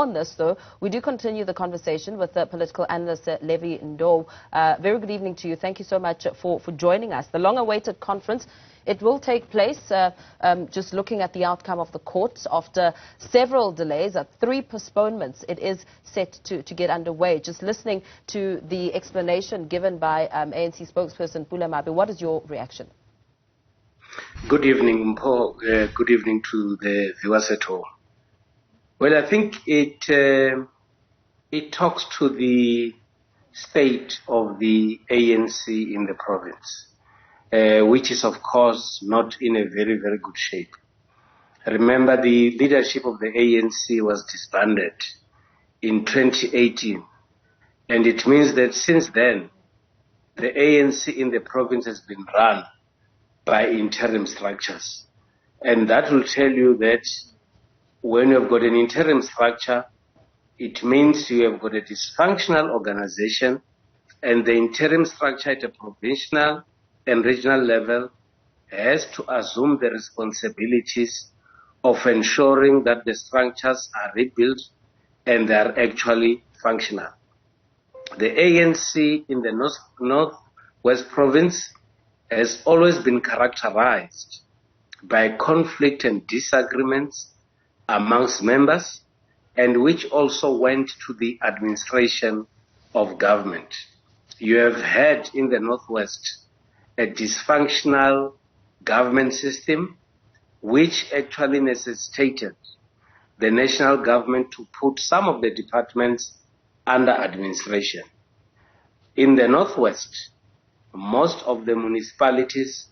On this, though, we do continue the conversation with the political analyst Levy Ndou. Very good evening to you. Thank you so much for joining us. The long-awaited conference, it will take place, just looking at the outcome of the courts after several delays, 3 postponements. It is set to get underway. Just listening to the explanation given by ANC spokesperson Pula Mabe, what is your reaction? Good evening, Mpho. Good evening to the viewers at home. Well, I think it talks to the state of the ANC in the province, which is, of course, not in a very, very good shape. Remember, the leadership of the ANC was disbanded in 2018, and it means that since then, the ANC in the province has been run by interim structures. And that will tell you that when you've got an interim structure, it means you have got a dysfunctional organization, and the interim structure at a provincial and regional level has to assume the responsibilities of ensuring that the structures are rebuilt and they are actually functional. The ANC in the North West province has always been characterized by conflict and disagreements amongst members, and which also went to the administration of government. You have had in the Northwest a dysfunctional government system, which actually necessitated the national government to put some of the departments under administration. In the Northwest, most of the municipalities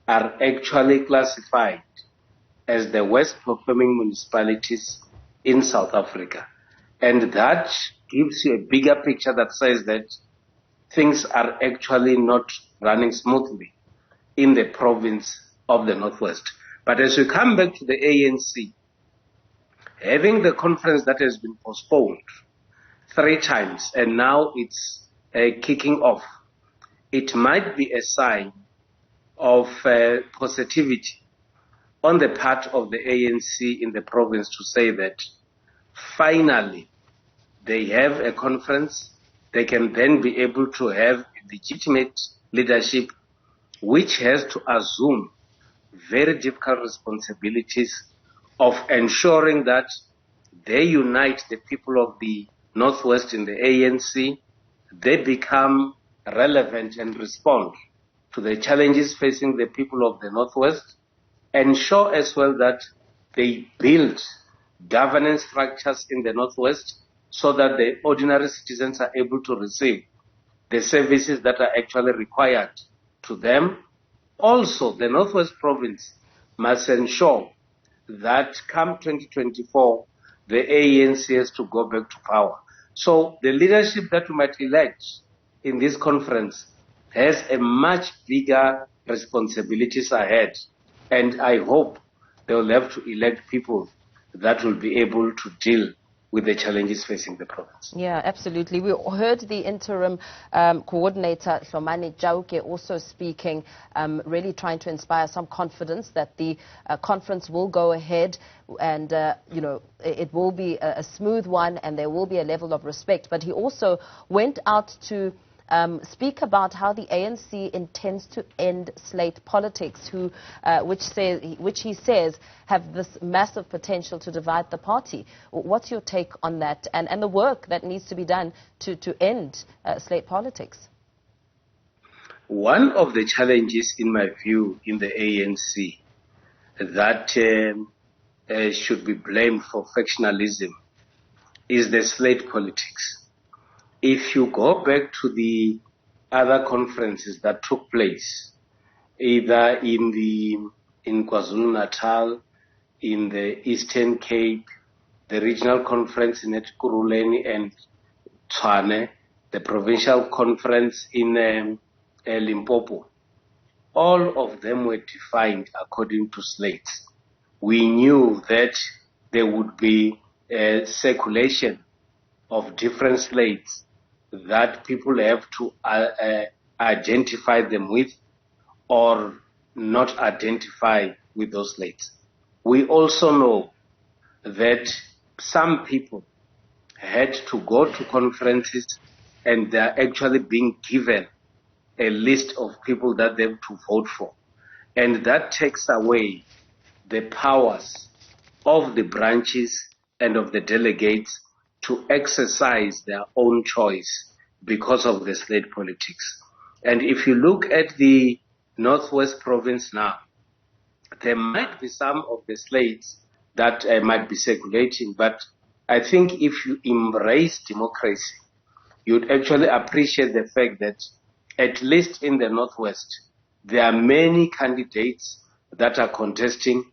are actually classified as the worst performing municipalities in South Africa. And that gives you a bigger picture that says that things are actually not running smoothly in the province of the Northwest. But as we come back to the ANC, having the conference that has been postponed 3 times and now it's kicking off, it might be a sign of positivity on the part of the ANC in the province to say that finally they have a conference. They can then be able to have legitimate leadership which has to assume very difficult responsibilities of ensuring that they unite the people of the Northwest in the ANC, they become relevant and respond to the challenges facing the people of the Northwest, ensure as well that they build governance structures in the Northwest so that the ordinary citizens are able to receive the services that are actually required to them. Also, the Northwest province must ensure that come 2024, the ANC has to go back to power. So the leadership that we might elect in this conference has a much bigger responsibilities ahead. And I hope they will have to elect people that will be able to deal with the challenges facing the province. Yeah, absolutely. We heard the interim coordinator, Somani Jauke, also speaking, really trying to inspire some confidence that the conference will go ahead and, you know, it will be a smooth one and there will be a level of respect. But he also went out to speak about how the ANC intends to end slate politics, which he says have this massive potential to divide the party. What's your take on that and the work that needs to be done to end slate politics? One of the challenges, in my view, in the ANC that should be blamed for factionalism is the slate politics. If you go back to the other conferences that took place, either in KwaZulu-Natal, in the Eastern Cape, the regional conference in Ekurhuleni and Tshwane, the provincial conference in Limpopo, all of them were defined according to slates. We knew that there would be a circulation of different slates that people have to identify them with or not identify with those slates. We also know that some people had to go to conferences and they are actually being given a list of people that they have to vote for. And that takes away the powers of the branches and of the delegates to exercise their own choice because of the slate politics. And if you look at the Northwest province now, there might be some of the slates that might be circulating, but I think if you embrace democracy, you'd actually appreciate the fact that at least in the Northwest, there are many candidates that are contesting,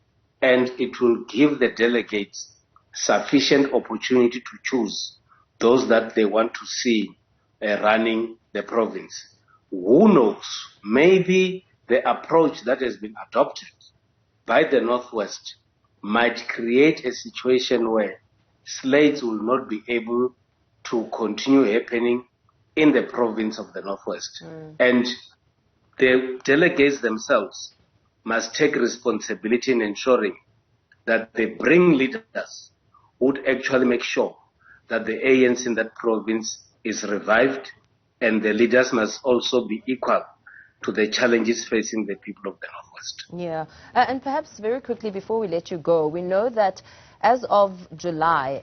and it will give the delegates sufficient opportunity to choose those that they want to see running the province. Who knows? Maybe the approach that has been adopted by the Northwest might create a situation where slates will not be able to continue happening in the province of the Northwest. And the delegates themselves must take responsibility in ensuring that they bring leaders who would actually make sure that the ANC in that province is revived, and the leaders must also be equal to the challenges facing the people of the Northwest. Yeah, and perhaps very quickly before we let you go, we know that as of July,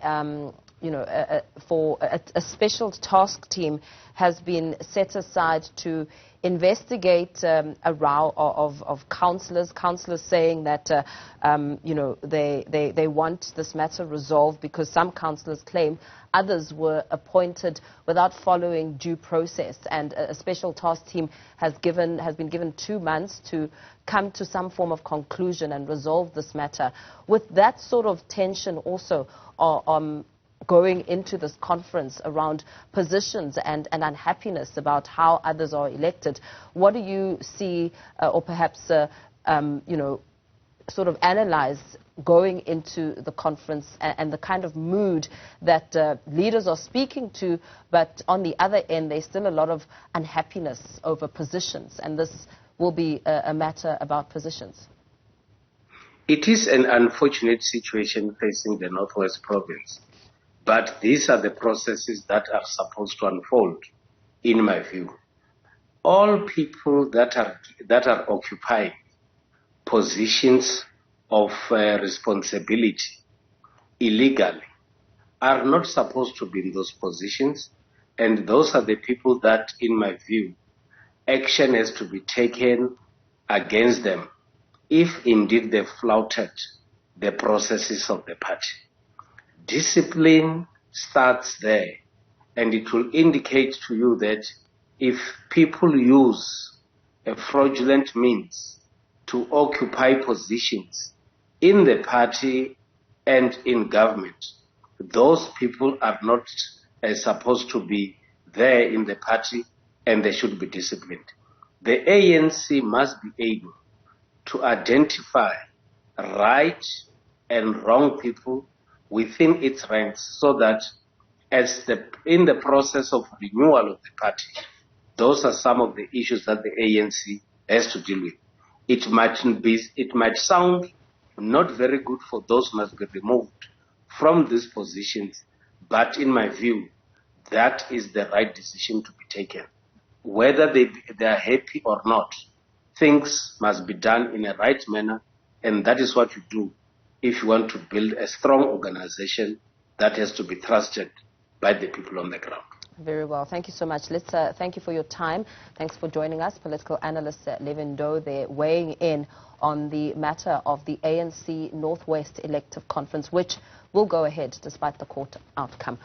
for a special task team has been set aside to investigate a row of councillors saying that they want this matter resolved because some councillors claim others were appointed without following due process, and a special task team has been given 2 months to come to some form of conclusion and resolve this matter. With that sort of tension also going into this conference around positions and unhappiness about how others are elected, what do you see or perhaps sort of analyze going into the conference and the kind of mood that leaders are speaking to, but on the other end there's still a lot of unhappiness over positions, and this will be a matter about positions? It is an unfortunate situation facing the Northwest province, but these are the processes that are supposed to unfold, in my view. All people that are occupying positions of responsibility illegally are not supposed to be in those positions, and those are the people that, in my view, action has to be taken against them if indeed they flouted the processes of the party. Discipline starts there, and it will indicate to you that if people use a fraudulent means to occupy positions in the party and in government, those people are not supposed to be there in the party, and they should be disciplined. The ANC must be able to identify right and wrong people within its ranks, so that in the process of renewal of the party, those are some of the issues that the ANC has to deal with. It might sound not very good for those who must be removed from these positions, but in my view, that is the right decision to be taken. Whether they are happy or not, things must be done in a right manner, and that is what you do if you want to build a strong organization that has to be trusted by the people on the ground. Very well. Thank you so much. Let's thank you for your time. Thanks for joining us. Political analyst Levy Ndou there, weighing in on the matter of the ANC North West elective conference, which will go ahead despite the court outcome.